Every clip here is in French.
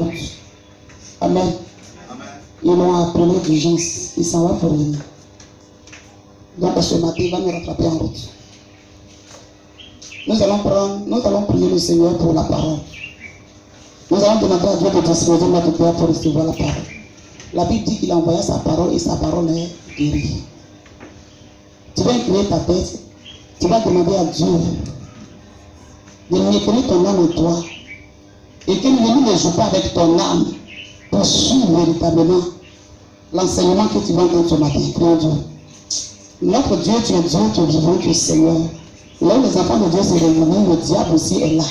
route. Amen. Ils l'ont appelé d'urgence. Il s'en va pour venir. Donc ce matin, il va me rattraper en route. Nous allons prier le Seigneur pour la parole. Nous allons demander à Dieu de disposer notre cœur pour recevoir la parole. La Bible dit qu'il a envoyé sa parole et sa parole est guérie. Tu vas incliner ta tête. Tu vas demander à Dieu de mettre ton âme en toi et que l'ennemi ne joue pas avec ton âme pour suivre véritablement l'enseignement que tu vas entendre ce matin. Prions Dieu. Notre Dieu, tu es Dieu, tu es vivant, tu es Seigneur. Là où les enfants de Dieu se réunissent, le diable aussi est là.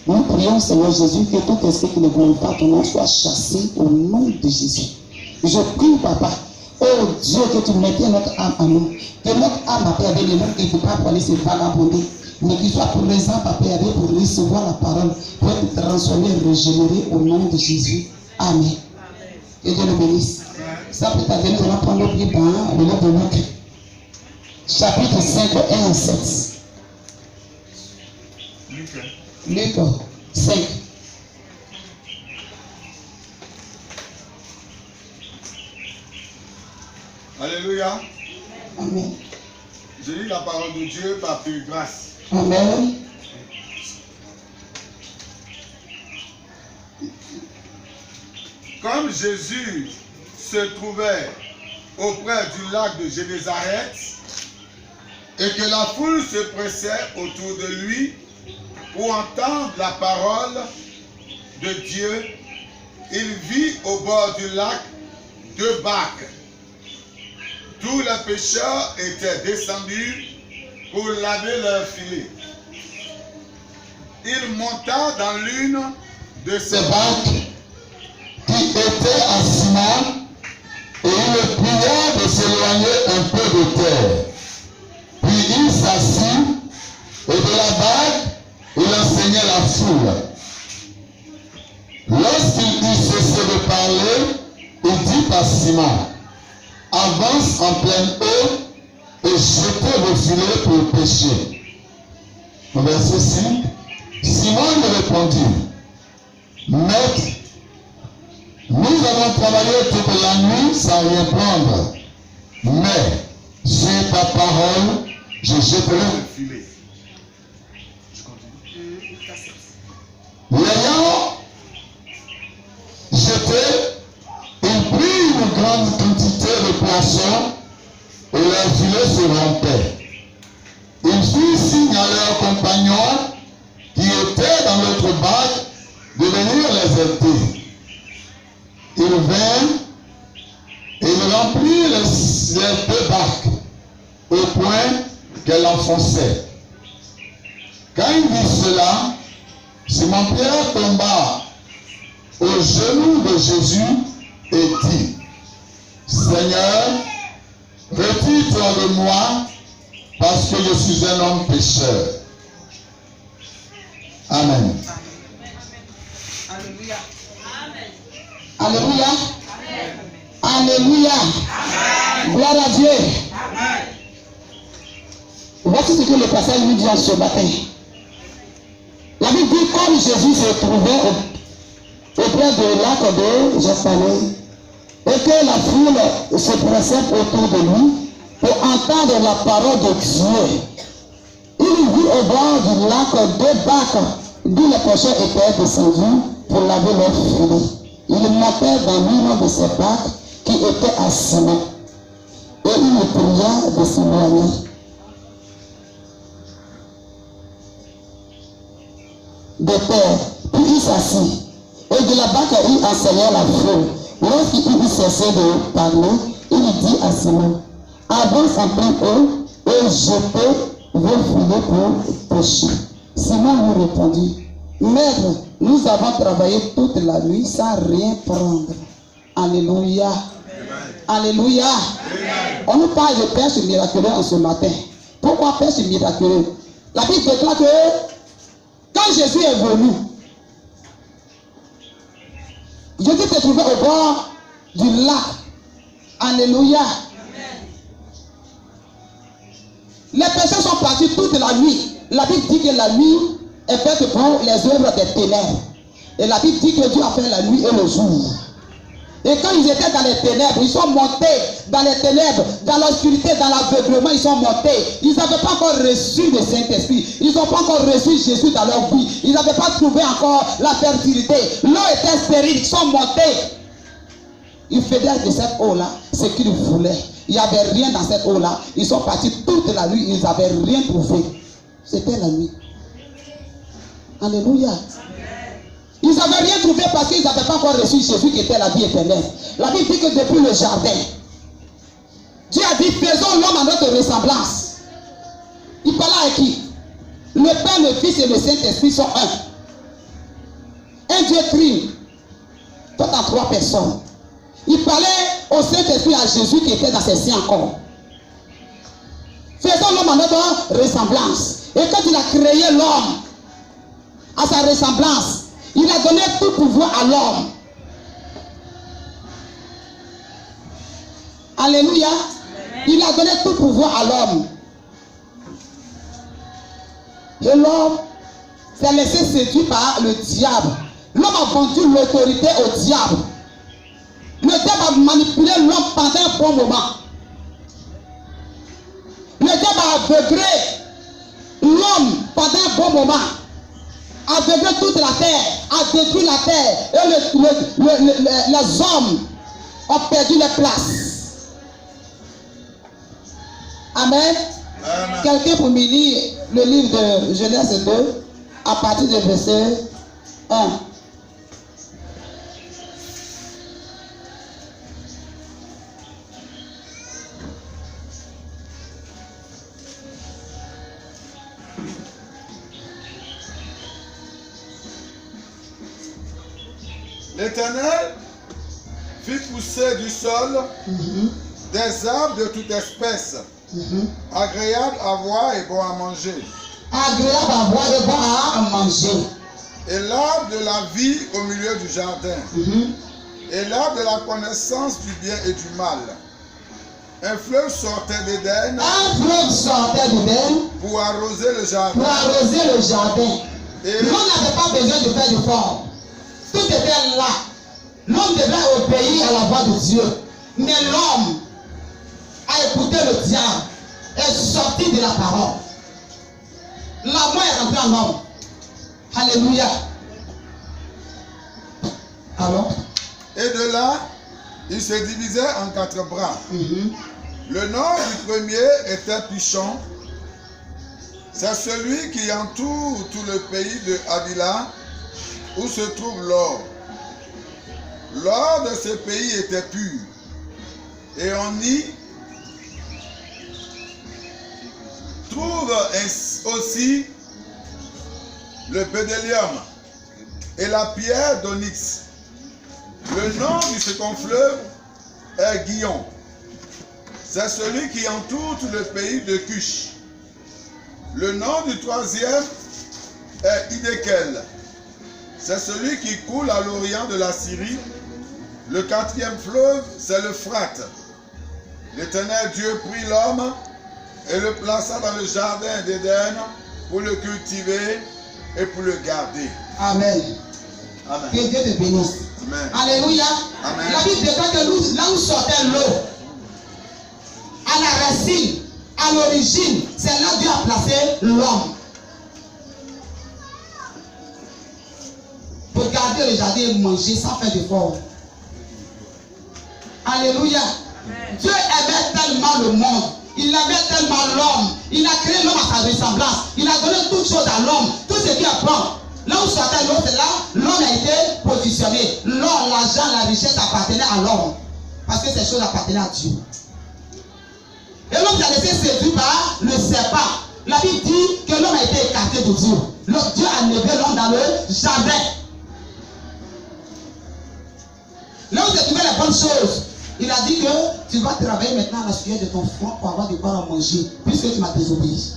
Nous prions, Seigneur Jésus, que tout esprit qui ne glorifie pas ton nom soit chassé au nom de Jésus. Je prie, Papa, oh Dieu, que tu mettes notre âme à nous. Que notre âme, Papa, avec les noms qui ne peut pas pour aller se vagabonder, mais qu'il soit présent, Papa, pour recevoir la parole, pour être transformé et régénéré au nom de Jésus. Amen. Que Dieu le bénisse. Ça peut être, nous allons prendre notre Bible dans le livre de Luc, chapitre 5, 1 à 7. Luc 5. Alléluia. Amen. Je lis la parole de Dieu par pure grâce. Amen. Comme Jésus se trouvait auprès du lac de Génézareth et que la foule se pressait autour de lui pour entendre la parole de Dieu, il vit au bord du lac 2 barques. Tous les pêcheurs étaient descendus pour laver leurs filets. Il monta dans l'une de ces barques qui était à Simon, et il le pria de s'éloigner un peu de terre. Puis il s'assit, et de la barque, il enseignait la foule. Lorsqu'il eut cessé de parler, il dit à Simon, avance en pleine eau et jetez vos filets pour pêcher. Verset 5. Simon lui répondit, Maître, nous avons travaillé toute la nuit sans rien prendre, mais sur ta parole, je jetterai le filet. L'ayant jeté, il prit une grande quantité de poissons et leurs filets se rompaient. Il fit signe à leurs compagnons qui étaient dans l'autre barque de venir les aider. Ils vinrent et ils remplirent les 2 barques au point qu'elles enfonçaient. Quand il vit cela, Simon-Pierre tomba aux genoux de Jésus et dit, Seigneur, retire-toi de moi parce que je suis un homme pécheur. Amen. Alléluia. Alléluia. Alléluia. Gloire à Dieu. Voici ce que le passage nous dit en ce matin. La Bible dit comme Jésus se trouvait auprès du lac de Génézareth et que la foule se pressait autour de lui pour entendre la parole de Dieu. Il vit au bord du lac 2 barques d'où les pêcheurs étaient descendus pour laver leurs filets. Il montait dans l'une de ces barques qui était à Simon et il le pria de s'éloigner. De terre, puis il s'assit et de la barque il enseignait la foule. Lorsqu'il eut cessé de parler, il dit à Simon, avance en pleine eau et jetez vos filets pour pêcher. Simon lui répondit, Maître, nous avons travaillé toute la nuit sans rien prendre. Alléluia. Amen. Alléluia. Amen. On nous parle de pêche miraculeuse en ce matin. Pourquoi pêche miraculeuse? La Bible déclare que quand Jésus est venu, Jésus s'est trouvé au bord du lac. Alléluia. Amen. Les pêcheurs sont partis toute la nuit. La Bible dit que la nuit est faite pour les œuvres des ténèbres. Et la Bible dit que Dieu a fait la nuit et le jour. Et quand ils étaient dans les ténèbres, ils sont montés dans les ténèbres, dans l'obscurité, dans l'aveuglement, ils sont montés. Ils n'avaient pas encore reçu le Saint-Esprit. Ils n'ont pas encore reçu Jésus dans leur vie. Ils n'avaient pas trouvé encore la fertilité. L'eau était stérile, ils sont montés. Ils faisaient de cette eau-là ce qu'ils voulaient. Il n'y avait rien dans cette eau-là. Ils sont partis toute la nuit, ils n'avaient rien trouvé. C'était la nuit. Alléluia. Ils n'avaient rien trouvé parce qu'ils n'avaient pas encore reçu Jésus qui était la vie éternelle. La Bible dit que depuis le jardin, Dieu a dit, faisons l'homme à notre ressemblance. Il parlait à qui? Le Père, le Fils et le Saint-Esprit sont un. Un Dieu trine. Toi, tu as 3 personnes. Il parlait au Saint-Esprit, à Jésus qui était dans ses siens encore. Faisons l'homme à notre ressemblance. Et quand il a créé l'homme à sa ressemblance, il a donné tout pouvoir à l'homme. Alléluia. Il a donné tout pouvoir à l'homme. Et l'homme s'est laissé séduire par le diable. L'homme a vendu l'autorité au diable. Le diable a manipulé l'homme pendant un bon moment. Le diable a aveuglé l'homme pendant un bon moment. Aveuglé toute la terre, a détruit la terre. Et les hommes ont perdu les places. Amen. Amen. Quelqu'un pour me lire le livre de Genèse 2 à partir du verset 1. L'Éternel fit pousser du sol des arbres de toute espèce, agréables à voir et bons à manger. Agréable à voir et bon à manger. Et l'arbre de la vie au milieu du jardin. Et l'arbre de la connaissance du bien et du mal. Un fleuve sortait d'Éden. Un fleuve sortait d'Éden. Pour arroser le jardin. Pour arroser le jardin. Et l'homme n'avait pas besoin de faire d'efforts. Tout était là. L'homme devait obéir à la voix de Dieu. Mais l'homme a écouté le diable. Est sorti de la parole. La mort est rentrée en homme. Alléluia. Alors. Et de là, il se divisait en 4 bras. Le nom du premier était Pichon. C'est celui qui entoure tout le pays de Havila, où se trouve l'or. L'or de ce pays était pur. Et on y trouve aussi le bédélium et la pierre d'onyx. Le nom du second fleuve est Guillon. C'est celui qui entoure tout le pays de Cush. Le nom du troisième est Hidékel. C'est celui qui coule à l'orient de la Syrie. Le 4e fleuve, c'est l'Euphrate. L'Éternel Dieu prit l'homme et le plaça dans le jardin d'Éden pour le cultiver et pour le garder. Amen. Amen. Que Dieu te bénisse. Amen. Alléluia. Amen. La Bible déclare que là où sortait l'eau, à la racine, à l'origine, c'est là que Dieu a placé l'homme. Pour garder le jardin et manger sans faire d'effort. Alléluia. Amen. Dieu aimait tellement le monde. Il aimait tellement l'homme. Il a créé l'homme à sa ressemblance. Il a donné toutes choses à l'homme. Tout ce qui est bon. Là où sortait l'eau, c'est là l'homme a été positionné. L'or, l'argent, la richesse appartenaient à l'homme. Parce que ces choses appartenaient à Dieu. Et l'homme s'est laissé séduire par le serpent. La Bible dit que l'homme a été écarté de Dieu. Dieu a levé l'homme dans le jardin. Là où se trouvaient les bonnes choses, il a dit que tu vas travailler maintenant à la sueur de ton front pour avoir de quoi à manger, puisque tu m'as désobéi.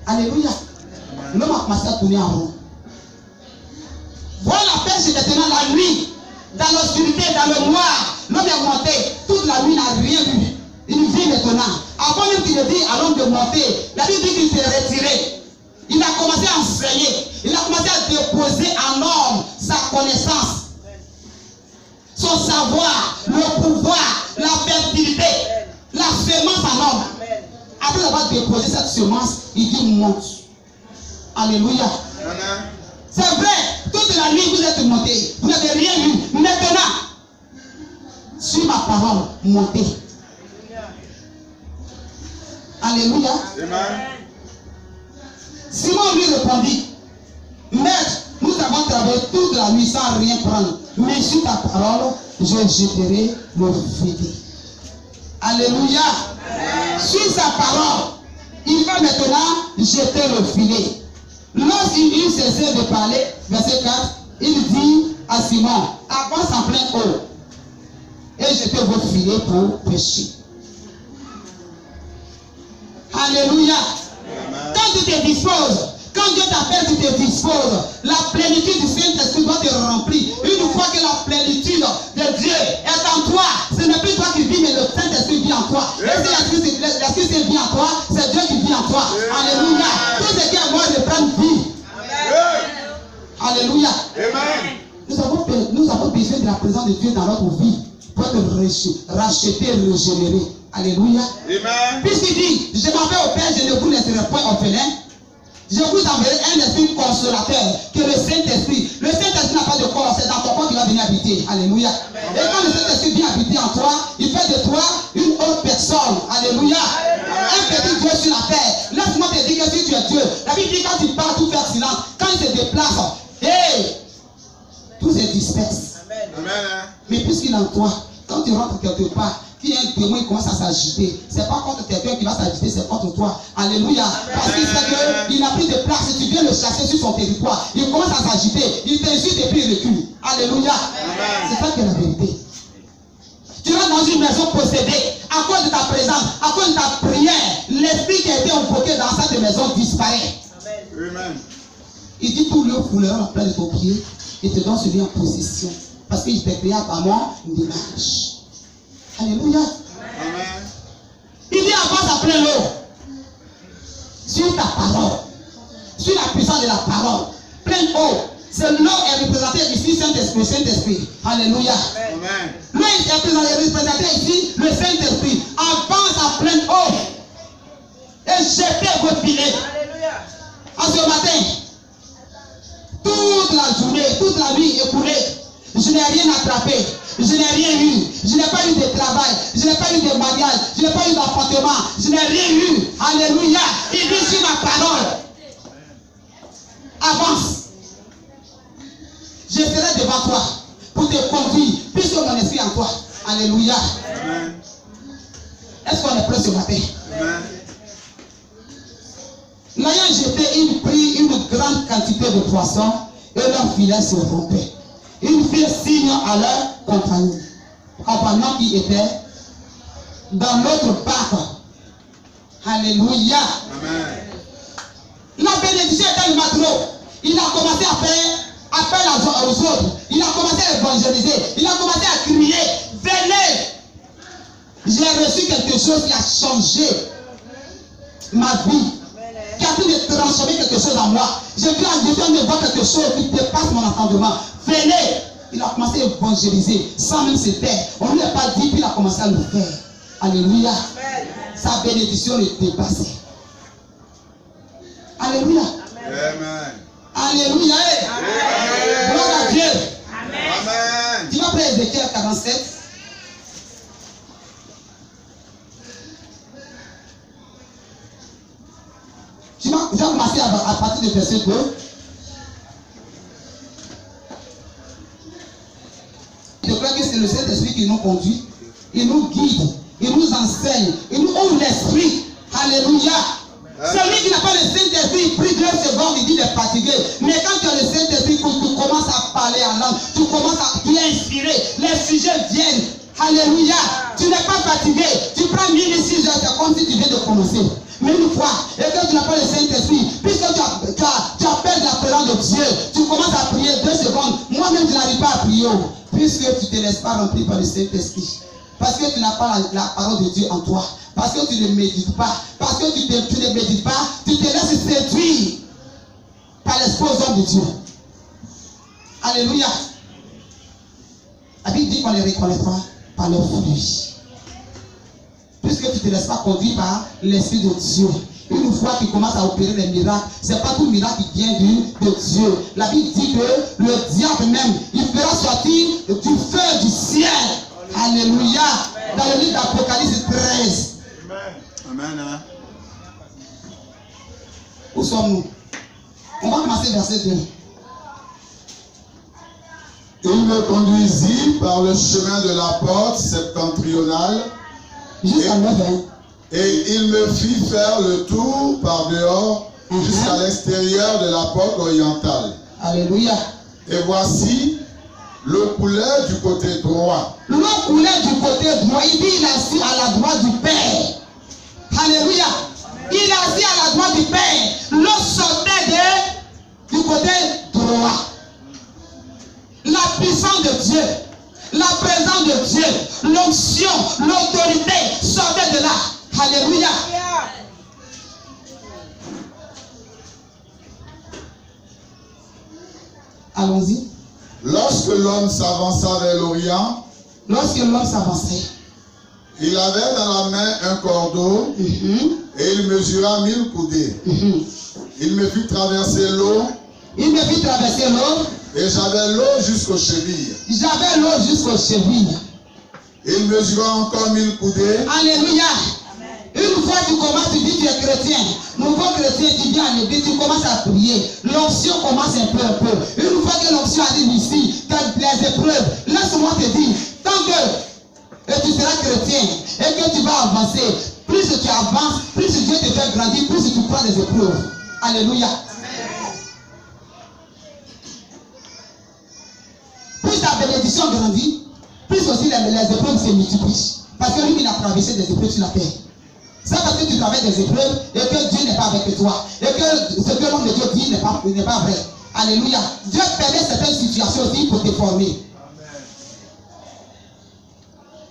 Alléluia. L'homme a commencé à tourner en rond. Voilà la pêche maintenant la nuit, dans l'obscurité, dans le noir. L'homme est monté, toute la nuit il n'a rien vu. Il vit maintenant. Avant même qu'il ne dit à l'homme de monter, la Bible dit qu'il s'est retiré. Il a commencé à enseigner. Il a commencé à déposer en homme sa connaissance, son savoir, le pouvoir, la fertilité, la semence en homme. Après avoir déposé cette semence, il dit monte. Alléluia. C'est vrai, toute la nuit vous êtes montés. Vous n'avez rien vu. Maintenant, sur ma parole, montez. Alléluia. Simon lui répondit, Maître, nous avons travaillé toute la nuit sans rien prendre. Mais sur ta parole, je jeterai le filet. Alléluia. Sur sa parole, il va maintenant jeter le filet. Lorsqu'il cessait de parler, verset 4, il dit à Simon, avance en plein eau et jetez vos filets pour pêcher. Alléluia. Quand tu te disposes, quand Dieu t'appelle, tu te disposes. La plénitude du Saint-Esprit doit te remplir. Une fois que la plénitude de Dieu est en toi, ce n'est plus toi qui vis, mais le Saint-Esprit vit en toi. Et si l'Esprit vit en toi, c'est Dieu qui vit en toi. Alléluia. Tout ce qui est mort reprend vie. Alléluia. Nous avons besoin de la présence de Dieu dans notre vie pour être racheté, régénéré. Alléluia. Puisqu'il dit, je m'en vais au Père, je ne vous laisserai point orphelin. Je vous enverrai un esprit consolateur, que le Saint-Esprit. Le Saint-Esprit n'a pas de corps, c'est dans ton corps qu'il va venir habiter. Alléluia. Et quand le Saint-Esprit vient habiter en toi, il fait de toi une autre personne. Alléluia. Un petit Dieu sur la terre. Laisse-moi te dire que si tu es Dieu, la Bible dit quand tu parles, tout faire silence. Quand il se déplace, hey, tout se disperse. Mais puisqu'il est en toi, quand tu rentres quelque part, il y a un démon qui commence à s'agiter. Ce n'est pas contre quelqu'un qui va s'agiter, c'est contre toi. Alléluia. Parce qu'il sait qu'il n'a plus de place. Si tu viens le chasser sur son territoire, il commence à s'agiter. Il t'insulte et puis il recule. Alléluia. C'est ça qui est la vérité. Tu rentres dans une maison possédée. À cause de ta présence, à cause de ta prière, l'esprit qui a été invoqué dans cette maison disparaît. Amen. Il dit tout le foulera en plein de ton pied et te donne celui en possession. Parce qu'il t'a créé à mon image. Alléluia. Amen. Il dit avance après l'eau. Sur ta parole. Sur la puissance de la parole. Pleine eau. C'est l'eau est représentée ici, Saint-Esprit, Saint-Esprit. Alléluia. Amen. L'eau est représentée ici, le Saint-Esprit. Avance à pleine eau. Et jetez vos filets. Alléluia. En ce matin, toute la journée, toute la nuit écoulée, je n'ai rien attrapé. Je n'ai rien eu. Je n'ai pas eu de travail. Je n'ai pas eu de mariage. Je n'ai pas eu d'appartement. Je n'ai rien eu. Alléluia. Il dit sur ma parole. Avance. Je serai devant toi pour te conduire, puisque mon esprit est en toi. Alléluia. Amen. Est-ce qu'on est prêt ce matin? Amen. L'ayant jeté, il prit une grande quantité de poissons et leur filet se rompait. Ils firent signe à leurs compagnons qui étaient dans l'autre barque. Alléluia. Amen. La bénédiction était le matelot. Il a commencé à faire appel aux autres. Il a commencé à évangéliser. Il a commencé à crier. Venez. J'ai reçu quelque chose qui a changé ma vie. Qui a pu me transformer quelque chose en moi. J'ai vu de voir quelque chose qui dépasse mon entendement. Venez. Il a commencé à évangéliser sans même se taire. On ne lui a pas dit, puis il a commencé à le faire. Alléluia. Amen. Sa bénédiction est dépassée. Alléluia. Amen. Alléluia. Amen. Gloire à Dieu. Amen. Tu vas prendre Ézéchiel 47. Tu vas commencer à partir du verset 2. Je crois que c'est le Saint-Esprit qui nous conduit, il nous guide, il nous enseigne, il nous ouvre l'esprit. Alléluia. Celui qui n'a pas le Saint-Esprit, il prie 2 secondes, il dit il est fatigué. Mais quand tu as le Saint-Esprit, tu commences à parler en langue, tu commences à inspirer, les sujets viennent. Alléluia. Tu n'es pas fatigué, tu prends 1600 heures, c'est comme si tu viens de commencer. Mais une fois, et que tu n'as pas le Saint-Esprit, puisque tu appelles la présence de Dieu, tu commences à prier 2 secondes. Moi-même, je n'arrive pas à prier. Puisque tu ne te laisses pas remplir par le Saint-Esprit. Parce que tu n'as pas la parole de Dieu en toi. Parce que tu ne médites pas. Parce que tu ne médites pas. Tu te laisses séduire par l'esprit aux hommes de Dieu. Alléluia. La Bible dit qu'on les reconnaîtra par leurs fruits. Puisque tu ne te laisses pas conduire par l'Esprit de Dieu. Une fois qu'il commence à opérer les miracles, ce n'est pas tout miracle qui vient de Dieu. La Bible dit que le diable même, il fera sortir du feu du ciel. Alléluia. Dans le livre d'Apocalypse 13. Amen. Amen. Où sommes-nous? On va commencer verset 2. Il me conduisit par le chemin de la porte septentrionale. Jusqu'à 9 ans. Et il me fit faire le tour par dehors jusqu'à l'extérieur de la porte orientale. Alléluia. Et voici, l'eau coulait du côté droit. L'eau coulait du côté droit. Il dit il est assis à la droite du Père. Alléluia. Il est assis à la droite du Père. L'eau sortait du côté droit. La puissance de Dieu, la présence de Dieu, l'onction, l'autorité sortait de là. Alléluia. Allons-y. Lorsque l'homme s'avança vers l'Orient, Lorsque l'homme s'avançait, il avait dans la main un cordeau et il mesura 1000 coudées. Il me fit traverser l'eau. Il me fit traverser l'eau. Et j'avais l'eau jusqu'aux chevilles. J'avais l'eau jusqu'aux chevilles. Il mesura encore 1000 coudées. Alléluia. Une fois tu commences, tu dis tu es chrétien. Nouveau chrétien, tu viens à l'église, tu commences à prier. L'onction commence un peu. Une fois que l'onction arrive ici, tu as les épreuves. Laisse-moi te dire, tant que tu seras chrétien et que tu vas avancer, plus tu avances, plus Dieu te fait grandir, plus tu prends des épreuves. Alléluia. Plus ta bénédiction grandit, plus aussi les épreuves se multiplient. Parce que lui, il a traversé des épreuves sur la terre. C'est parce que tu traverses des épreuves et que Dieu n'est pas avec toi. Et que ce que l'homme de Dieu dit n'est pas vrai. Alléluia. Dieu permet certaines situations aussi pour te former.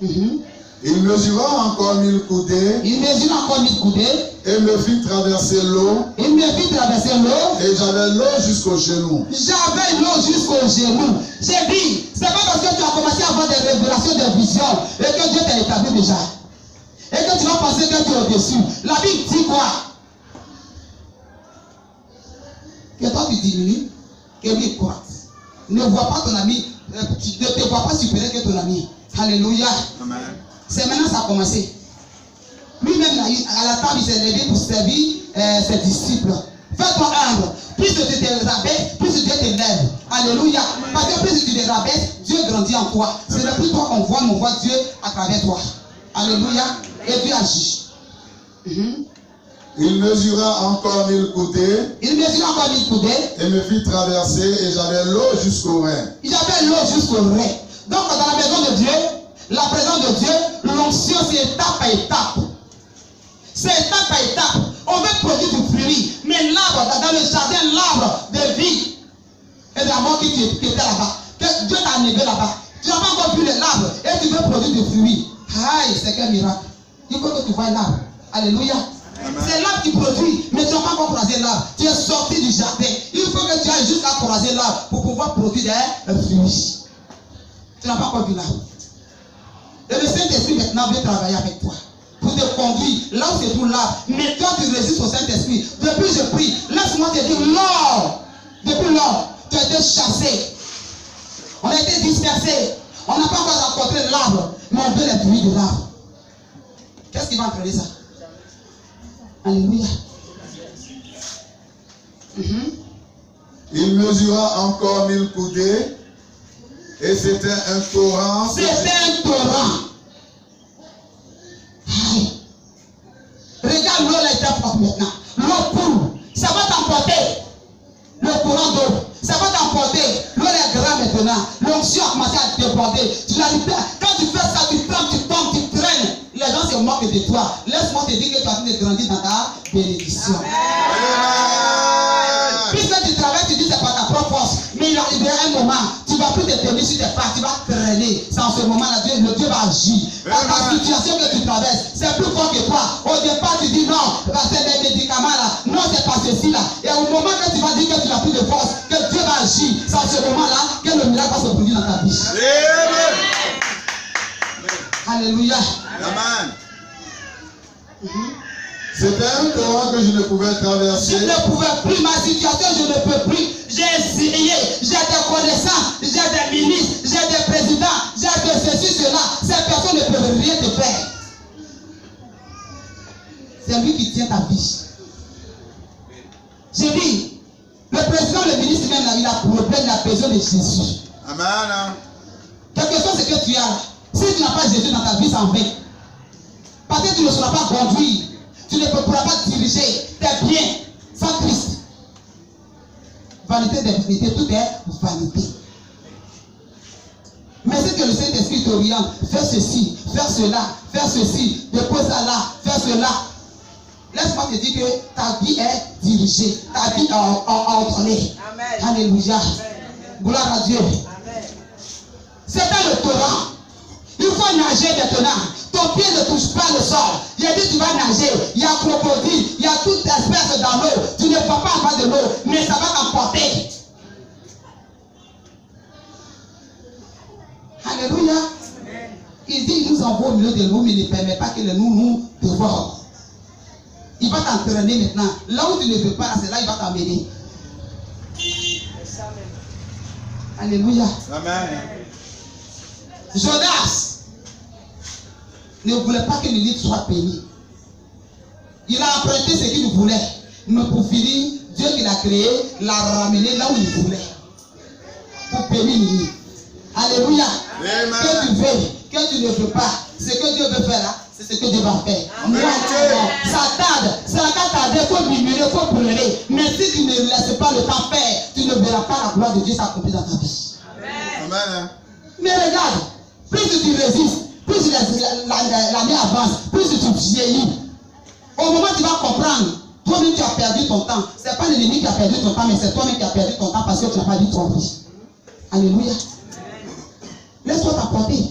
Il mesura encore 1000 coudées. Il mesura encore 1000 coudées. Et me fit traverser l'eau. Il me fit traverser l'eau. Et j'avais l'eau jusqu'aux genoux. J'avais l'eau jusqu'aux genoux. J'ai dit, c'est pas parce que tu as commencé à avoir des révélations, des visions, et que Dieu t'a établi déjà. Et que tu vas penser que tu es au-dessus. La Bible dit quoi? Que toi tu diminues, que lui croisse. Ne vois pas ton ami, tu ne te vois pas supérieur que ton ami. Alléluia. Amen. C'est maintenant ça a commencé. Lui-même, à la table, il s'est levé pour servir ses disciples. Fais-toi humble. Plus tu te rabaisses, plus Dieu t'élève. Alléluia. Parce que plus tu te rabaisses, Dieu grandit en toi. Ce n'est plus toi qu'on voit, mais on voit Dieu à travers toi. Alléluia. Et Dieu agit. Il mesura encore 1000 coudées. Il mesura encore 1000 coudées. Et me fit traverser et j'avais l'eau jusqu'au rein. J'avais l'eau jusqu'au rein. Donc dans la maison de Dieu, la présence de Dieu, l'onction c'est étape par étape. C'est étape par étape. On veut produire du fruit. Mais l'arbre, dans le jardin, l'arbre de vie et de la mort qui était là-bas, que Dieu t'a enlevé là-bas. Tu n'as pas encore vu l'arbre et tu veux produire du fruit. Aïe, c'est quel miracle. Il faut que tu vois l'arbre. Alléluia. C'est l'arbre qui produit, mais tu n'as pas encore croisé l'arbre. Tu es sorti du jardin. Il faut que tu ailles jusqu'à croiser l'arbre pour pouvoir produire des fruits. Tu n'as pas encore vu l'arbre. Et le Saint-Esprit maintenant veut travailler avec toi. Pour te conduire là où se trouve l'arbre. Mais toi tu résistes au Saint-Esprit. Depuis je prie, laisse-moi te dire, Lord, depuis lors, tu as été chassé. On a été dispersé. On n'a pas encore rencontré l'arbre, mais on veut les fruits de l'arbre. Qu'est-ce qui va entraîner ça? Alléluia. Il mesura encore 1000 coudées. Et c'était un torrent. C'était un torrent. Aïe. Regarde l'eau là, il est forte maintenant. L'eau coule. Ça va t'emporter. Le courant d'eau. Ça va t'emporter. L'eau est grande maintenant. L'onction a commencé à te déborder. Tu n'arrives pas. Quand tu fais ça, tu tombes, tu traînes. Les gens se moquent de toi. Laisse-moi te dire que tu as fini de grandir dans ta bénédiction. Puisque tu travailles, tu dis que c'est pas ta propre force. Mais il arrivera un moment, tu vas plus te tenir sur tes pas, tu vas traîner. C'est en ce moment-là, le Dieu va agir. La situation que tu traverses, c'est plus fort que toi. Au départ, tu dis non, c'est des médicaments là, non, c'est pas ceci là. Et au moment que tu vas dire que tu n'as plus de force, que Dieu va agir, c'est en ce moment-là que le miracle va se produire dans ta vie. Alléluia. Amen. C'était un torrent que je ne pouvais traverser. Je ne pouvais plus, ma situation, je ne peux plus. J'ai essayé, j'ai des connaissances, j'ai des ministres, j'ai des présidents, j'ai de ceci, cela. Ces personnes ne peuvent rien te faire. C'est lui qui tient ta vie. J'ai dit, le président, le ministre même, il a problème, il a besoin de Jésus. Amen. Quelque chose c'est que tu as. Si tu n'as pas Jésus dans ta vie, c'est en vain. Parce que tu ne sauras pas conduire. Tu ne pourras pas diriger tes biens sans Christ. Vanité des vanités, tout est vanité. Mais c'est que le Saint-Esprit t'oriente, fais ceci, fais cela, fais ceci, dépose ça là, fais cela. Laisse-moi te dire que ta vie est dirigée, ta vie est ordonnée. Alléluia. Gloire à Dieu. C'était le torrent. Il faut nager maintenant. Ton pied ne touche pas le sol. Il a dit tu vas nager. Il y a crocodile. Il y a toute espèce dans l'eau. Tu ne vas pas en bas de l'eau, mais ça va t'emporter. Alléluia. Il dit il nous envoie au milieu de l'eau, mais il ne permet pas que le loup nous dévore. Il va t'entraîner maintenant. Là où tu ne veux pas, c'est là il va t'amener. Alléluia. Amen. Jonas ne voulait pas que le livre soit béni. Il a emprunté ce qu'il voulait. Mais pour finir, Dieu qui l'a créé l'a ramené là où il voulait. Pour bénir le livre. Alléluia. Amen. Que tu veux, que tu ne veux pas, ce que Dieu veut faire là, c'est ce que Dieu va faire. Moi, ça tarde, ça va tarder, il faut murmurer, il faut pleurer. Mais si tu ne laisses pas le temps faire, tu ne verras pas la gloire de Dieu s'accomplir dans ta vie. Amen. Mais regarde, plus tu résistes, plus l'année avance, plus tu vieillis. Au moment où tu vas comprendre, toi-même tu as perdu ton temps. Ce n'est pas l'ennemi qui a perdu ton temps, mais c'est toi-même qui as perdu ton temps parce que tu n'as pas dit ton vie. Alléluia. Laisse-toi t'apporter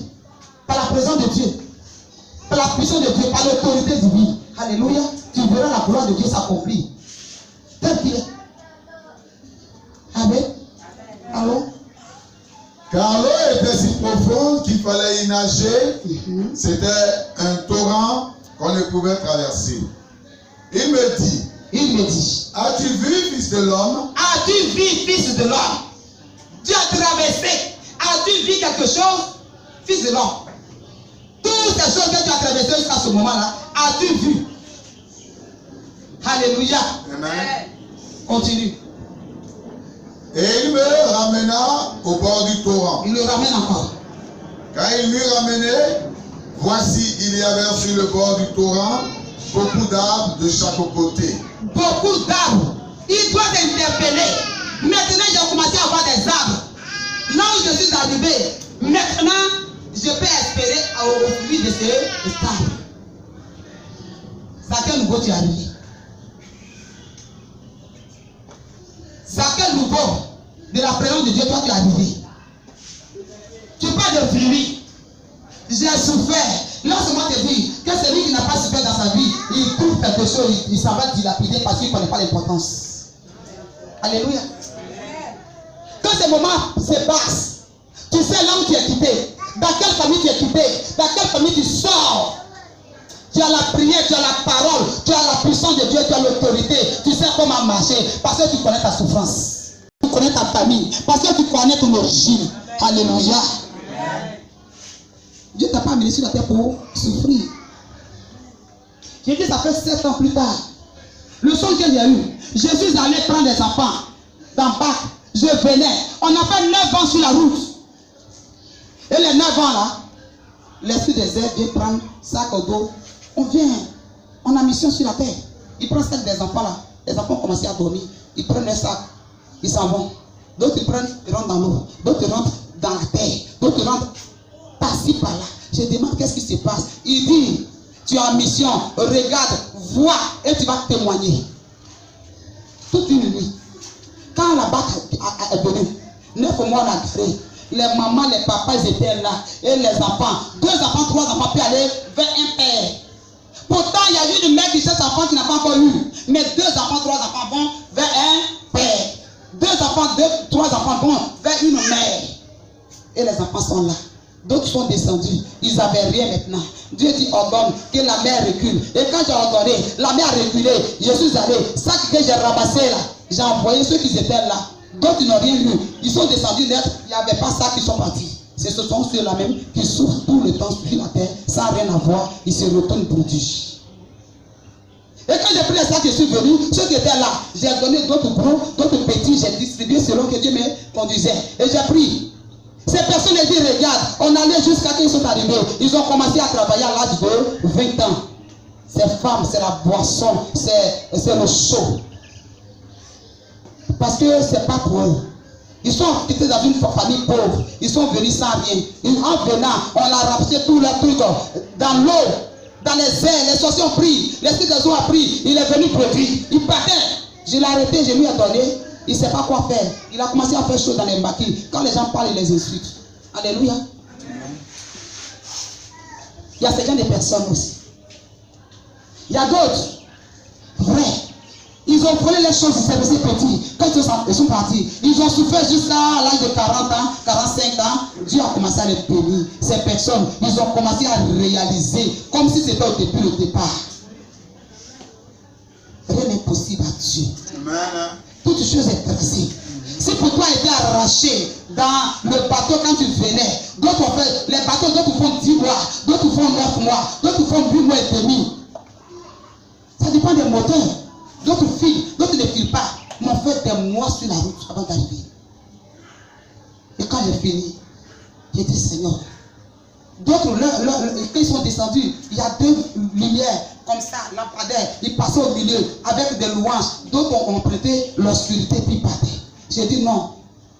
par la présence de Dieu, par la puissance de Dieu, par l'autorité divine. Alléluia. Tu verras la gloire de Dieu s'accomplir. Tel qu'il est. Amen. Allô? Car l'eau était si profonde qu'il fallait y nager. C'était un torrent qu'on ne pouvait traverser. Il me dit, as-tu vu, fils de l'homme? As-tu vu, fils de l'homme? Tu as traversé. As-tu vu quelque chose, fils de l'homme? Toutes ces choses que tu as traversées jusqu'à ce moment-là, as-tu vu? Alléluia. Amen. Continue. Et il me ramena au bord du torrent. Il le ramène encore. Quand il m'eut ramené, voici, il y avait sur le bord du torrent beaucoup d'arbres de chaque côté. Beaucoup d'arbres. Il doit t'interpeller. Maintenant, j'ai commencé à voir des arbres. Là où je suis arrivé, maintenant, je peux espérer au fruit de ces arbres. C'est à quel niveau tu es arrivé? C'est à quel niveau de la présence de Dieu toi tu es arrivé? Tu parles de fruits. J'ai souffert. Lorsque moi te dis que celui qui n'a pas souffert dans sa vie, il trouve quelque chose, il s'en va dilapider parce qu'il ne connaît pas l'importance. Alléluia. Quand ce moment se passe, tu sais là où tu es quitté, dans quelle famille tu es quitté, dans quelle famille tu sors. Tu as la prière, tu as la parole, tu as la puissance de Dieu, tu as l'autorité, tu sais comment marcher parce que tu connais ta souffrance. Tu connais ta famille, parce que tu connais ton origine. Alléluia. Dieu ne t'a pas amené sur la terre pour souffrir. J'ai dit ça fait 7 ans plus tard. Le son que j'ai eu, Jésus allait prendre des enfants dans le bac. Je venais. On a fait 9 ans sur la route. Et les 9 ans là, l'esprit des airs vient prendre sac au dos. On vient. On a mission sur la terre. Il prend sac des enfants là. Les enfants ont commencé à dormir. Ils prennent un sac. Ils s'en vont. D'autres ils prennent, ils rentrent dans l'eau. D'autres rentrent dans la terre. D'autres rentrent par-ci, par-là. Je demande qu'est-ce qui se passe. Il dit, tu as mission. Regarde, vois et tu vas témoigner. Toute une nuit. Quand la barque est venue, 9 mois on a garé. les mamans, les papas, ils étaient là. Et les enfants, 2 enfants, 3 enfants peuvent aller vers un père. Pourtant, il y a eu une mère qui cherche un enfant qui n'a pas encore eu. Mais 2 enfants, 3 enfants vont vers un père. 2 enfants, 3 enfants vont vers une mère. Et les enfants sont là. D'autres sont descendus. Ils n'avaient rien maintenant. Dieu dit ordonne que la mère recule. Et quand j'ai ordonné, la mère a reculé. Je suis allé. Ça que j'ai ramassé là, j'ai envoyé ceux qui étaient là. D'autres n'ont rien eu. Ils sont descendus d'être. Il n'y avait pas ça qui sont partis. Ce sont ceux-là même qui souffrent tout le temps sur la terre sans rien avoir. Ils se retournent produits. Et quand j'ai pris les sacs, je suis venu. Ceux qui étaient là, j'ai donné d'autres gros, d'autres petits. J'ai distribué selon que Dieu me conduisait. Et j'ai pris. Ces personnes ont dit, regarde, on allait jusqu'à quand ils sont arrivés. Ils ont commencé à travailler à l'âge de 20 ans. Ces femmes, c'est la boisson, c'est le chaud. Parce que c'est pas pour eux. Ils sont quittés dans une famille pauvre. Ils sont venus sans rien. En venant, on a rapporté tous leurs trucs dans l'eau, dans les airs. Les sorciers ont pris, l'esprit des eaux a pris. Il est venu produire. Il partait. Je l'ai arrêté, je lui ai donné. Il ne sait pas quoi faire. Il a commencé à faire chaud dans les maquis. Quand les gens parlent, il les insulte. Alléluia. Il y a ce genre de personnes aussi. Il y a d'autres. Vrai. Ils ont volé les choses, ils s'est petits. Quand ils sont partis, ils ont souffert jusqu'à l'âge de 40 ans, 45 ans. Dieu a commencé à les bénir. Ces personnes, ils ont commencé à réaliser comme si c'était depuis le départ. Rien n'est possible à Dieu. Amen. Toute chose est tracée. Si pour toi était arraché dans le bateau quand tu venais, d'autres ont fait, les bateaux, d'autres font 10 mois, d'autres font 9 mois, d'autres font 8 mois et demi. Ça dépend des moteurs. D'autres filent, d'autres ne filent pas. Ils m'ont fait des mois sur la route avant d'arriver. Et quand j'ai fini, j'ai dit Seigneur. D'autres, quand ils sont descendus, il y a 2 lumières comme ça, lampadaires. Ils passaient au milieu avec des louanges. D'autres ont prêté l'obscurité puis partaient. J'ai dit non.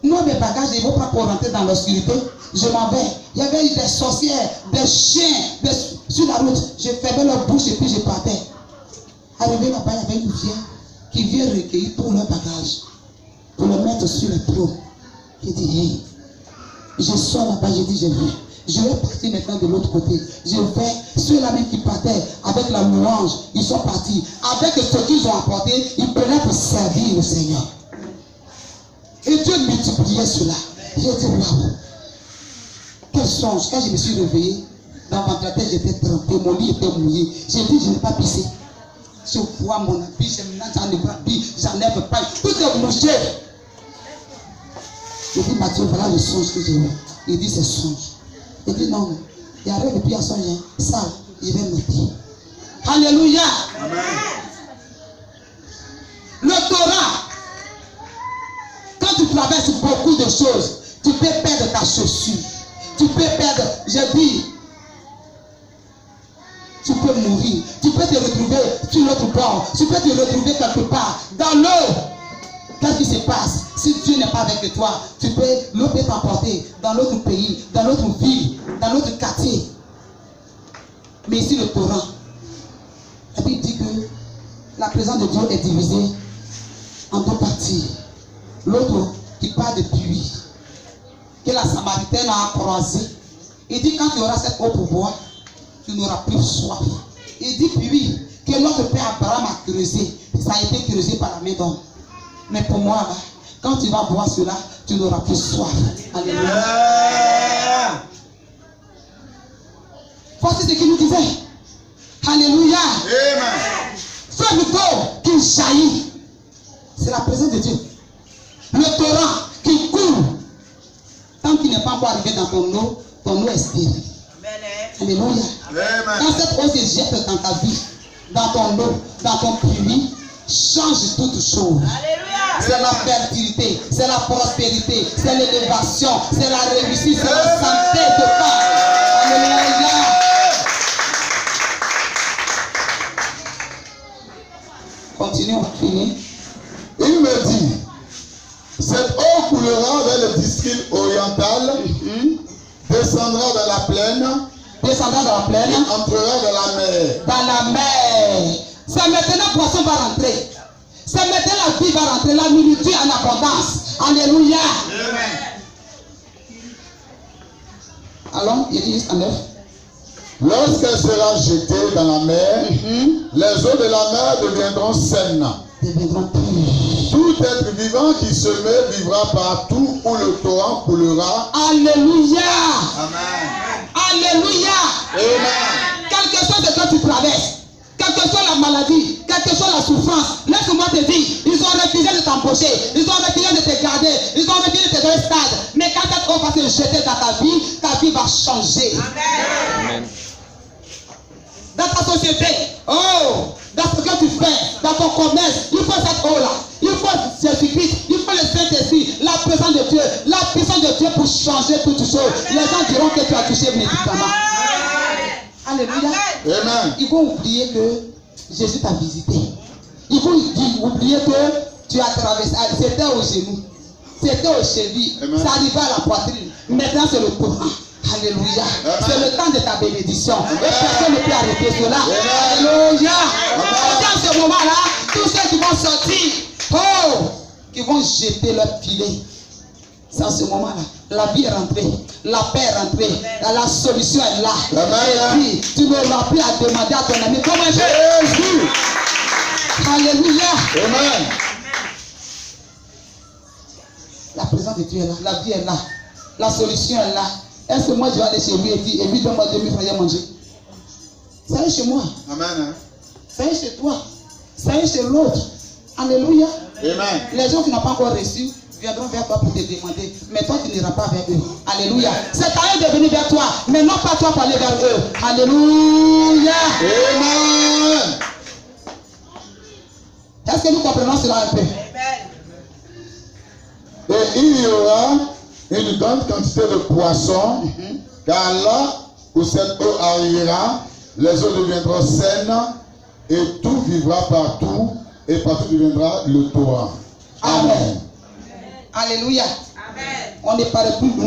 Moi, mes bagages, je ne vais pas pour rentrer dans l'obscurité. Je m'en vais. Il y avait des sorcières, des chiens sur la route. Je fermais leur bouche et puis je partais. Arrivé là-bas, il y avait une vieille qui vient recueillir tous leurs bagages pour le mettre sur le trône. J'ai dit, hey, je sors là-bas, j'ai dit, j'ai vu. Je vais partir maintenant de l'autre côté. Je vais, ceux-là même qui partaient avec la louange, ils sont partis. Avec ce qu'ils ont apporté, ils prenaient pour servir le Seigneur. Et Dieu multipliait cela. J'ai dit, waouh, quel songe. Quand je me suis réveillé, dans ma tête, j'étais trempé, mon lit était mouillé. J'ai dit, je n'ai pas pissé. Je vois mon habit, j'en ai pas habit, j'en ai pas. Tout est mouché. J'ai dit, Mathieu, voilà le songe que j'ai eu. Il dit, c'est songe. Il dit, non, il n'y a rien depuis à songer. Ça, il va noter. Alléluia. Amen. Le Torah, quand tu traverses beaucoup de choses, tu peux perdre ta chaussure. Tu peux perdre, je dis, tu peux mourir. Tu peux te retrouver sur l'autre bord. Tu peux te retrouver quelque part. Dans l'eau. Qu'est-ce qui se passe? Si Dieu n'est pas avec toi, l'eau peut t'emporter dans l'autre pays, dans l'autre ville, dans l'autre quartier. Mais ici, le Torah, la Bible dit que la présence de Dieu est divisée en 2 parties. L'autre qui part de puits, que la Samaritaine a croisé. Il dit, quand tu auras cette eau pour boire, tu n'auras plus soif. Il dit puis que notre père Abraham a creusé. Ça a été creusé par la main d'homme. Mais pour moi, là, quand tu vas boire cela, tu n'auras plus soif. Alléluia. Voici ce qu'il nous disait. Alléluia. Amen. Fais du corps qui jaillit. C'est la présence de Dieu. Le Torah qui coule. Tant qu'il n'est pas encore arrivé dans ton eau est stérile. Alléluia. Quand cette eau se jette dans ta vie, dans ton eau, dans ton puits, change toute chose. C'est la fertilité, c'est la prospérité, c'est l'élévation, c'est la réussite, c'est la santé totale. Alléluia. Continuons, fini. Il me dit, cette eau coulera vers le district oriental, descendra dans la plaine, et entrera dans la mer. Dans la mer. C'est maintenant que le poisson va rentrer. C'est maintenant la vie va rentrer, la nourriture en abondance. Alléluia. Allons, il dit en 9. Lorsqu'elle sera jetée dans la mer, les eaux de la mer deviendront saines. Deviendront pures. Tout être vivant qui se met vivra partout où le torrent coulera. Alléluia. Amen. Alléluia. Amen. Quel que soit ce que tu traverses, quelle que soit la maladie, quelle que soit la souffrance, laisse-moi te dire, ils ont refusé de t'embaucher, ils ont refusé de te garder, ils ont refusé de te donner stade. Mais quand cette eau va se jeter dans ta vie va changer. Amen. Dans ta société, oh, dans ce que tu fais, dans ton commerce, il faut cette eau-là. Il faut Jésus-Christ, il faut le Saint-Esprit, la présence de Dieu, la puissance de Dieu pour changer toutes choses. Les gens diront que tu as touché le médicament. Alléluia. Amen. Ils vont oublier que Jésus t'a visité. Ils vont oublier que tu as traversé. C'était au genou, c'était aux chevilles, ça arrivait à la poitrine. Maintenant c'est le courant. Alléluia. C'est le temps de ta bénédiction. Et personne ne peut arrêter cela. Alléluia. Et dans ce moment-là, tous ceux qui vont sortir, oh, qui vont jeter leur filet. C'est à ce moment-là. La vie est rentrée. La paix est rentrée. La solution est là. Et puis, tu n'auras plus à demander à ton ami comment Jésus. Alléluia. Amen. La présence de Dieu est là. La vie est là. La solution est là. Est-ce que moi je vais aller chez lui et lui donne-moi 2000 francs à manger? Ça est chez moi. Amen. Ça est chez toi. Ça est chez l'autre. Alléluia. Amen. Les gens qui n'ont pas encore reçu viendront vers toi pour te demander. Mais toi, tu n'iras pas vers eux. Alléluia. C'est à eux de venir vers toi. Mais non pas toi pour aller vers eux. Alléluia. Amen. Est-ce que nous comprenons cela un peu? Et il y aura une grande quantité de poissons, car là où cette eau arrivera, les eaux deviendront saines et tout vivra partout et partout deviendra le torrent. Amen. Alléluia. On ne parle plus de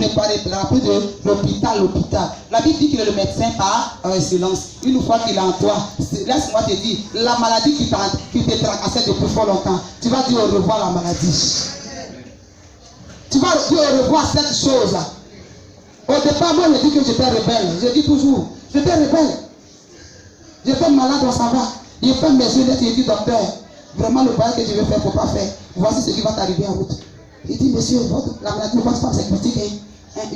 l'hôpital. La Bible dit qu'il est le médecin par excellence. Une fois qu'il est en toi, laisse-moi te dire, la maladie qui te tracassait depuis fort longtemps, tu vas dire au revoir la maladie. Tu vas dire au revoir cette chose-là. Au départ, moi, je dis que j'étais rebelle. Je dis toujours, j'étais rebelle. J'étais malade, on s'en va. Il fait mes yeux, il dit, docteur, vraiment le voyage que je vais faire, il ne faut pas faire. Voici ce qui va t'arriver en route. Il dit, monsieur, la maladie de votre femme, c'est critique.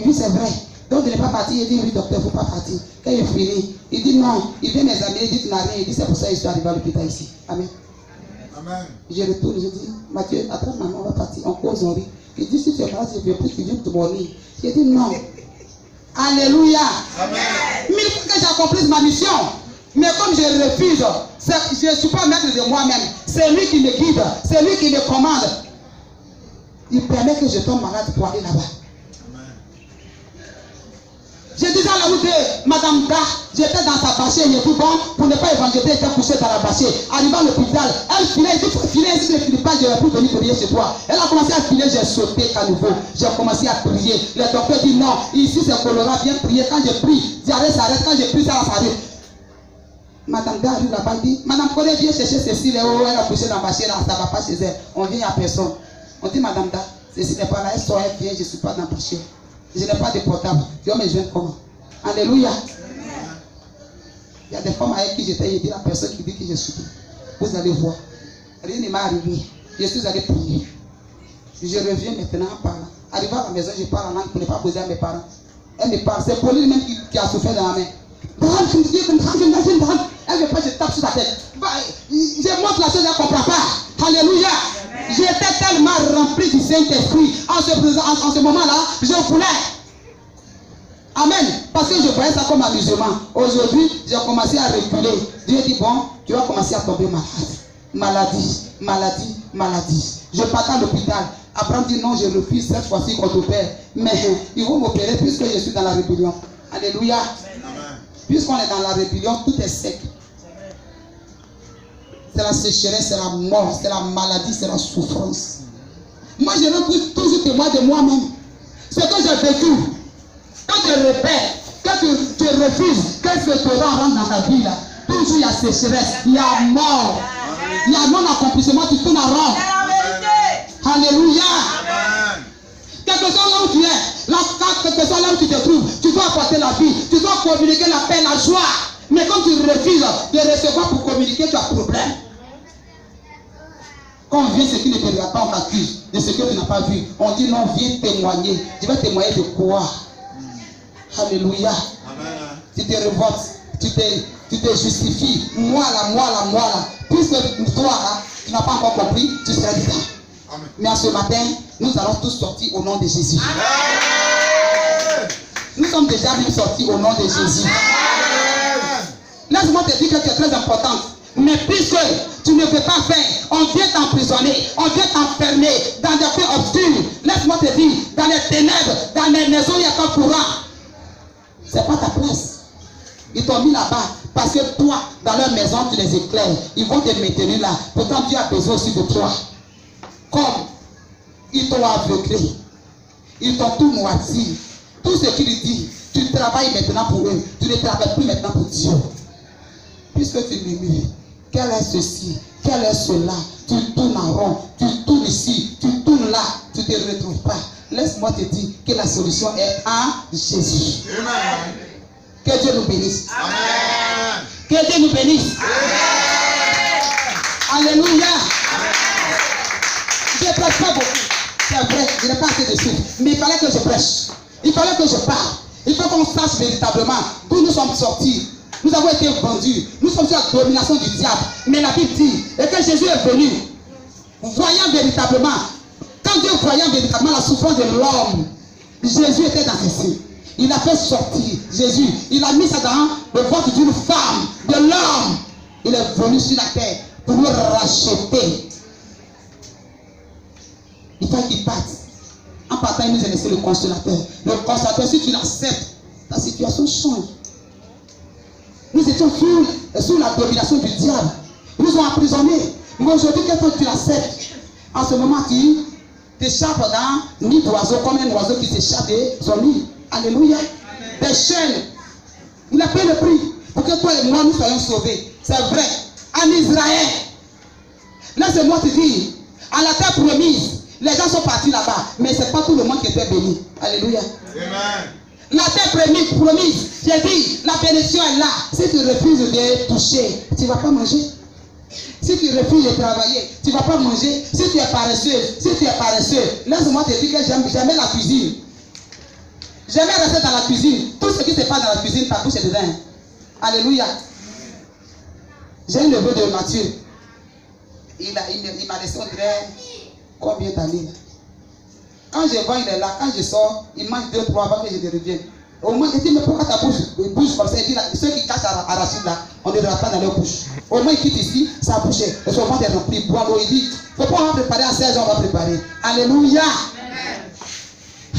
Oui, c'est vrai. Donc, il n'est pas parti. Il dit, oui, docteur, il ne faut pas partir. Quand il finit, il dit, non. Il vient m'examiner, il dit, tu n'as rien. Il dit, c'est pour ça que je suis arrivé à l'hôpital ici. Amen. Amen. Je retourne, je dis, Mathieu, attends, maman, on va partir. On cause, on rit. Il dit, si tu es malade, je ne veux plus que tu viennes te mourir. J'ai dit, non. Alléluia. Amen. Mais il faut que j'accomplisse ma mission. Mais comme je refuse, je ne suis pas maître de moi-même. C'est lui qui me guide, c'est lui qui me commande. Il permet que je tombe malade pour aller là-bas. Je disais à la route de Madame Da, j'étais dans sa bâchée, il est tout bon, pour ne pas évangéliser, j'étais couché dans la bâchée. Arrivant à l'hôpital, elle filait, il dit, faut filer, si tu ne files pas, je ne vais plus venir prier chez toi. Elle a commencé à filer, j'ai sauté à nouveau, j'ai commencé à prier. Le docteur dit non, ici c'est colorant, viens prier. Quand je prie, diarrhée s'arrête, quand je prie, ça s'arrête. Madame Da arrive là-bas, dit, Madame Corée, viens chercher Cécile, elle a couché dans la bâchée, là, ça ne va pas chez elle. On vient à personne. On dit, Madame Da, Cécile n'est pas là, elle sort, elle vient, je ne suis pas dans la bâchée. Je n'ai pas de portable. Je vais me joindre comment? Alléluia. Il y a des femmes avec qui j'étais, il dit la personne qui dit que je suis. Vous allez voir. Rien ne m'est arrivé. Je suis allé prier. Je reviens maintenant en parlant. Arrivé à la maison, je parle en langue pour ne pas poser à mes parents. Elle me parle. C'est Pauline même qui a souffert dans la main. Elle veut pas, je tape sur sa tête. Je montre la chose, elle ne comprend pas. Alléluia. J'étais tellement rempli du Saint-Esprit. En ce moment-là, je voulais. Amen. Parce que je voyais ça comme amusement. Aujourd'hui, j'ai commencé à reculer. Dieu dit, bon, tu vas commencer à tomber malade. Maladie. Je partais à l'hôpital. Abraham dit, non, je refuse cette fois-ci qu'on t'opère. Mais ils vont m'opérer puisque je suis dans la rébellion. Alléluia. Puisqu'on est dans la rébellion, tout est sec. C'est la sécheresse, c'est la mort, c'est la maladie, c'est la souffrance. Moi, je rends toujours témoin de moi-même. Ce que j'ai vécu. Quand tu répètes, quand tu refuses, que ce torrent rentre dans ta vie là, toujours il y a sécheresse, il y a mort, il y a non-accomplissement, tu tournes en rond. Alléluia. Quelque Quel que soit là où tu es, quel que soit là où tu te trouves, tu dois apporter la vie, tu dois communiquer la paix, la joie. Mais quand tu refuses de recevoir pour communiquer, tu as problème. Quand on vient ce qui ne te regarde pas, on t'accuse de ce que tu n'as pas vu. On dit non, viens témoigner. Tu vas témoigner de quoi? Alléluia. Amen. Tu te révoltes, tu te justifies. Moi là. Puisque toi, là, tu n'as pas encore compris, tu seras dedans. Amen. Mais ce matin, nous allons tous sortir au nom de Jésus. Amen. Nous sommes déjà même sortis au nom de Jésus. Laisse-moi te dire que tu es très importante. Mais puisque tu ne veux pas faire, on vient t'emprisonner, on vient t'enfermer dans des coins obscurs. Laisse-moi te dire, dans les ténèbres, dans les maisons, il n'y a pas courant. Ce n'est pas ta place. Ils t'ont mis là-bas parce que toi, dans leur maison, tu les éclaires. Ils vont te maintenir là. Pourtant, Dieu a besoin aussi de toi. Comme ils t'ont aveuglé, ils t'ont tout moisi. Tout ce qu'il dit, tu travailles maintenant pour eux. Tu ne travailles plus maintenant pour Dieu. Puisque tu murmures, quel est ceci, quel est cela, tu tournes en rond, tu tournes ici, tu tournes là, tu ne te retrouves pas. Laisse-moi te dire que la solution est en Jésus. Amen. Que Dieu nous bénisse. Amen. Que Dieu nous bénisse. Amen. Alléluia. Amen. Je ne prêche pas beaucoup. C'est vrai, je n'ai pas assez de suite. Mais il fallait que je prêche. Il fallait que je parle. Il faut qu'on sache véritablement d'où nous sommes sortis. Nous avons été vendus. Nous sommes sous la domination du diable. Mais la Bible dit, et que Jésus est venu, voyant véritablement, quand Dieu voyant véritablement la souffrance de l'homme, Jésus était dans ses signes. Il a fait sortir Jésus. Il a mis ça dans le ventre d'une femme, de l'homme. Il est venu sur la terre pour nous racheter. Il faut qu'il parte. En partant, il nous a laissé le consolateur. Le consolateur, si tu l'acceptes, ta situation change. Nous étions sous la domination du diable. Ils nous ont emprisonnés. Mais aujourd'hui, quand tu l'acceptes, en ce moment, tu t'échappes dans un nid d'oiseau, comme un oiseau qui s'échappe de son nid. Alléluia. Des chaînes. Il a payé le prix pour que toi et moi, nous soyons sauvés. C'est vrai. En Israël, laisse-moi te dire, à la terre promise, les gens sont partis là-bas, mais ce n'est pas tout le monde qui était béni. Alléluia. Amen. La terre promise, j'ai dit, la bénédiction est là. Si tu refuses de toucher, tu ne vas pas manger. Si tu refuses de travailler, tu ne vas pas manger. Si tu es paresseux, laisse-moi te dire que j'aimais la cuisine. J'aimais rester dans la cuisine. Tout ce qui se passe dans la cuisine, ta bouche est dedans. Alléluia. J'ai un neveu de Mathieu. Il m'a laissé, on dirait, combien d'années là? Quand je vois, il est là. Quand je sors, il mange 2-3 avant que je ne revienne. Au moins, il dit, mais pourquoi ta bouche comme ça? Il dit, là, ceux qui cachent à Rachid là, on ne rentre pas dans leur bouche. Au moins, il quitte ici, sa bouche est. Son ventre est rempli, boit l'eau. Il dit, il ne faut pas en préparer à 16 ans, on va préparer. Alléluia.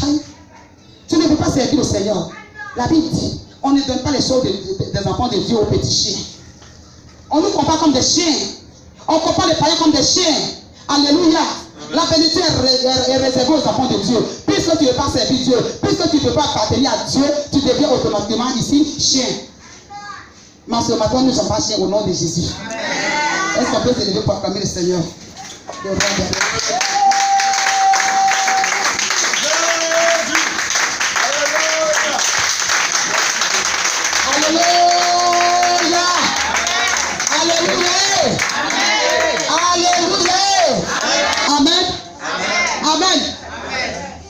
Amen. Tu ne peux pas servir au Seigneur. La Bible dit, on ne donne pas les choses des enfants de Dieu aux petits chiens. On nous compare comme des chiens. On compare les païens comme des chiens. Alléluia. La bénédiction est réservée aux enfants de Dieu. Puisque tu ne veux pas servir Dieu, puisque tu ne peux pas appartenir à Dieu, tu deviens automatiquement ici chien. Mais ce matin, nous ne sommes pas chiens au nom de Jésus. Est-ce qu'on peut se lever pour acclamer le Seigneur? Alléluia! Alléluia! Alléluia! Amen. Amen.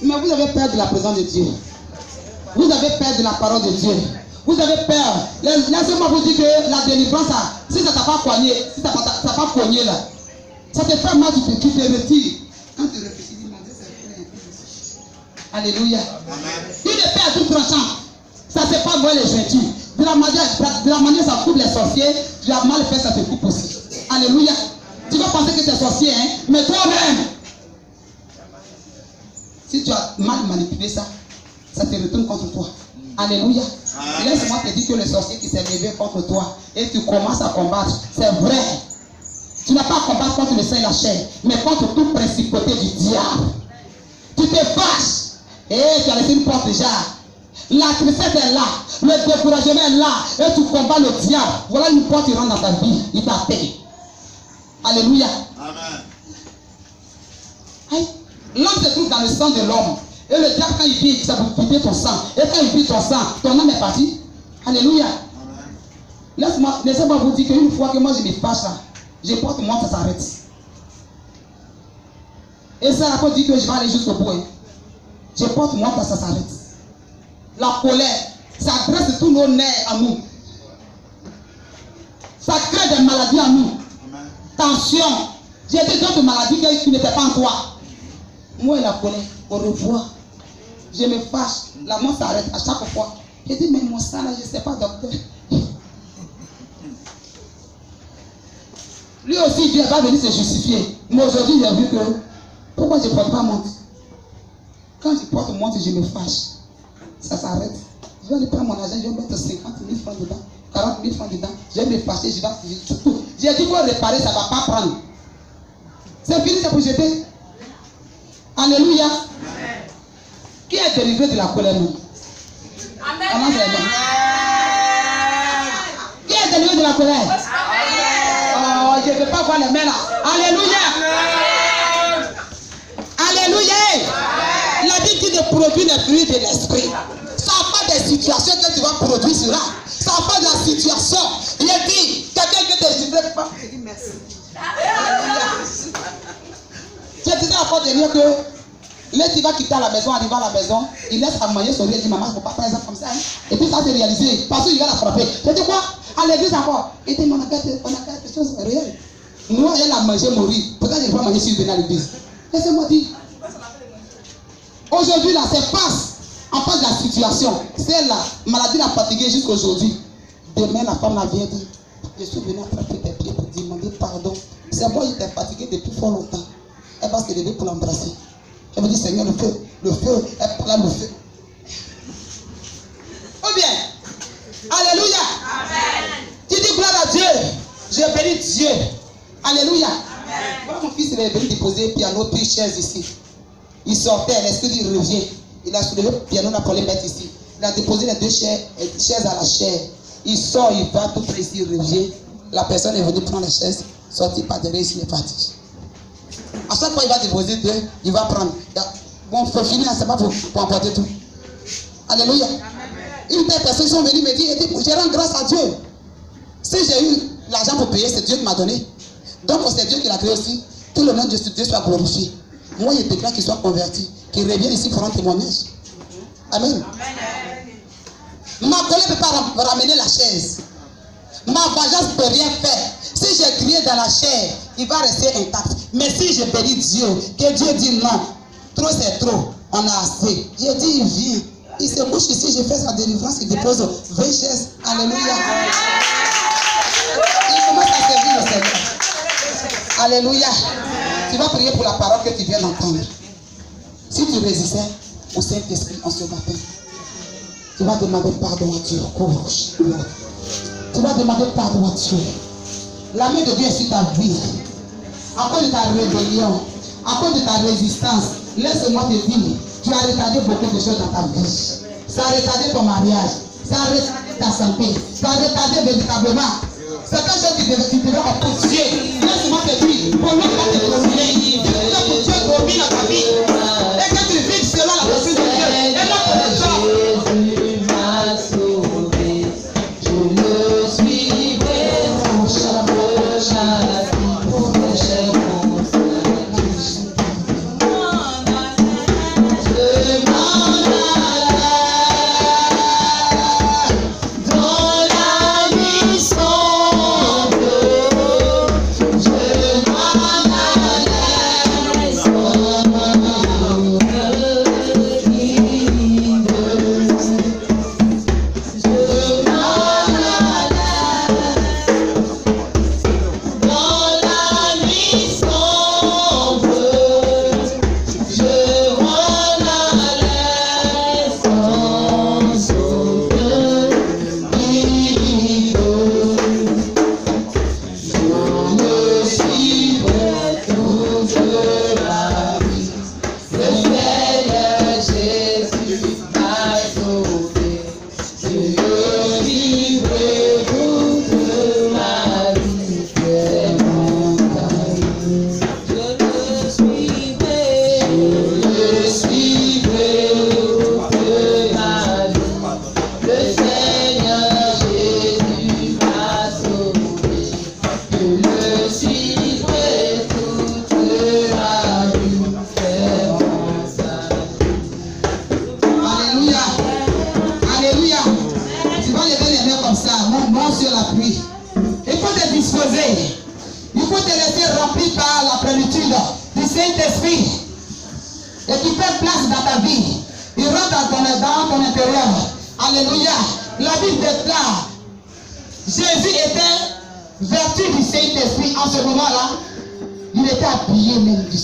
Mais vous avez peur de la présence de Dieu. Vous avez peur de la parole de Dieu. Vous avez peur. Laissez-moi vous dire que la délivrance, si ça ne t'a pas cogné, si ça t'a pas cogné là, ça te fait mal, tu te retires. Quand tu réfléchis, dis, mon Dieu, c'est vrai. Alléluia. Une épée à tout tranchant, ça ne sait pas voir les jointures. De la manière ça coupe les sorciers, tu as mal fait, ça te coupe aussi. Alléluia. Tu vas penser que c'est sorcier, hein? Mais toi-même, si tu as mal manipulé ça, ça te retourne contre toi. Alléluia. Laisse-moi te dire que le sorcier qui s'est levé contre toi et tu commences à combattre, c'est vrai. Tu n'as pas à combattre contre le sang et la chair, mais contre toute principauté du diable. Tu te fâches et tu as laissé une porte déjà. La tristesse est là, le découragement est là et tu combats le diable. Voilà une porte qui rentre dans ta vie, il t'appelle. Alléluia. Amen. L'homme se trouve dans le sang de l'homme. Et le diable, quand il vient, ça peut vider ton sang. Et quand il vide ton sang, ton âme est partie. Alléluia. Laissez-moi vous dire qu'une fois que moi je me fâche là, je porte moi, ça s'arrête. Et ça, après dire que je vais aller jusqu'au bout. Hein. Je porte moi, ça s'arrête. La colère, ça dresse tous nos nerfs à nous. Ça crée des maladies en nous. Tension. J'ai dit d'autres maladies qui n'étaient pas en toi. Moi et la colère, au revoir. Je me fâche, la mort s'arrête à chaque fois. Je dis, mais mon sang là, je ne sais pas, docteur. Lui aussi, Dieu va venir se justifier. Mais aujourd'hui, j'ai vu que, pourquoi je ne porte pas montre? Quand je porte montre, je me fâche. Ça s'arrête. Je vais aller prendre mon argent, je vais mettre 50 000 francs dedans, 40 000 francs dedans. Je vais me fâcher, je vais tout. J'ai dit, pour réparer, ça ne va pas prendre. C'est fini, c'est pour jeter. Alléluia. Qui est délivré de la colère? Amen. Qui est délivré de la colère? Oh, je ne veux pas voir les mains là. Alléluia. Alléluia. La Bible dit de produire les fruits de l'esprit. Ça n'a pas des situations que tu vas produire cela. Ça n'a pas de la situation. Il a dit, quelqu'un qui te délivré pas. Il dit merci. Je disais à la dernière que là, tu vas quitter la maison, arriver à la maison, il laisse à manger son riz, il dit maman, il ne faut pas faire ça comme ça. Hein? Et puis ça s'est réalisé, parce qu'il va la frapper. Je dis quoi? À l'église encore. Il dit, on a quelque chose de réel. Moi, elle a mangé mon riz. Peut-être que je vais manger si je viens à l'église. Laissez-moi dire. Aujourd'hui, là, c'est passe. En face de la situation. C'est la maladie l'a fatiguée jusqu'à aujourd'hui. Demain, la femme la vient dire, je suis venu attraper tes pieds pour demander pardon. C'est moi qui t'ai fatigué depuis fort longtemps. Elle va se lever pour l'embrasser. Elle me dit, Seigneur, le feu, elle prend le feu. Ou bien, alléluia. Amen. Tu dis gloire à Dieu. Je bénis Dieu. Alléluia. Amen. Voilà mon fils, il est venu déposer le piano, puis chaise ici. Il sortait, l'esprit il revient. Il a soulevé le piano, pour les mettre ici. Il a déposé les deux chaises à la chair. Il sort, il va tout près ici, il revient. La personne est venue prendre la chaise, sorti par derrière, il est parti. À chaque fois, il va déposer deux, il va prendre. Bon, il faut finir, c'est pas pour emporter tout. Alléluia. Une des personnes sont venues me dire, je rends grâce à Dieu. Si j'ai eu l'argent pour payer, c'est Dieu qui m'a donné. Donc, c'est Dieu qui l'a créé aussi. Tout le nom de Dieu soit glorifié. Moi, je déclare qu'il soit converti, qu'il revienne ici pour un témoignage. Amen. Ma colère ne peut pas ramener la chaise. Ma vengeance ne peut rien faire. Si j'ai crié dans la chair, il va rester intact. Mais si je bénis Dieu, que Dieu dit non, trop c'est trop, on a assez. J'ai dit, il vient. Il se couche ici, je fais sa délivrance, il dépose 20 chaises. Alléluia. Il commence à servir le Seigneur. Alléluia. Tu vas prier pour la parole que tu viens d'entendre. Si tu résistais au Saint-Esprit en ce matin, tu vas demander pardon à Dieu. Tu vas demander pardon à Dieu. La main de Dieu est sur ta vie. À cause de ta rébellion, à cause de ta résistance, laisse-moi te dire, tu as retardé beaucoup de choses dans ta vie. Ça a retardé ton mariage, ça a retardé ta santé, ça a retardé véritablement. C'est quelque chose qui devait apprécier. Laisse-moi te dire, pour l'autre va te dominer. Pour Dieu domine dans ta vie. Et que tu vives selon la volonté de Dieu. Et non pour les gens. Jésus m'a sauvé. Je le suivrai, mon chapeau, pour mes chers Je m'en bien-aimé comme ça, mon sur la pluie. Il faut te disposer. Il faut te laisser remplir par la plénitude du Saint-Esprit. Et tu fais place dans ta vie. Il rentre dans ton intérieur. Alléluia. La Bible déclare, Jésus était vertu du Saint-Esprit en ce moment-là. Il était habillé même du Saint-Esprit.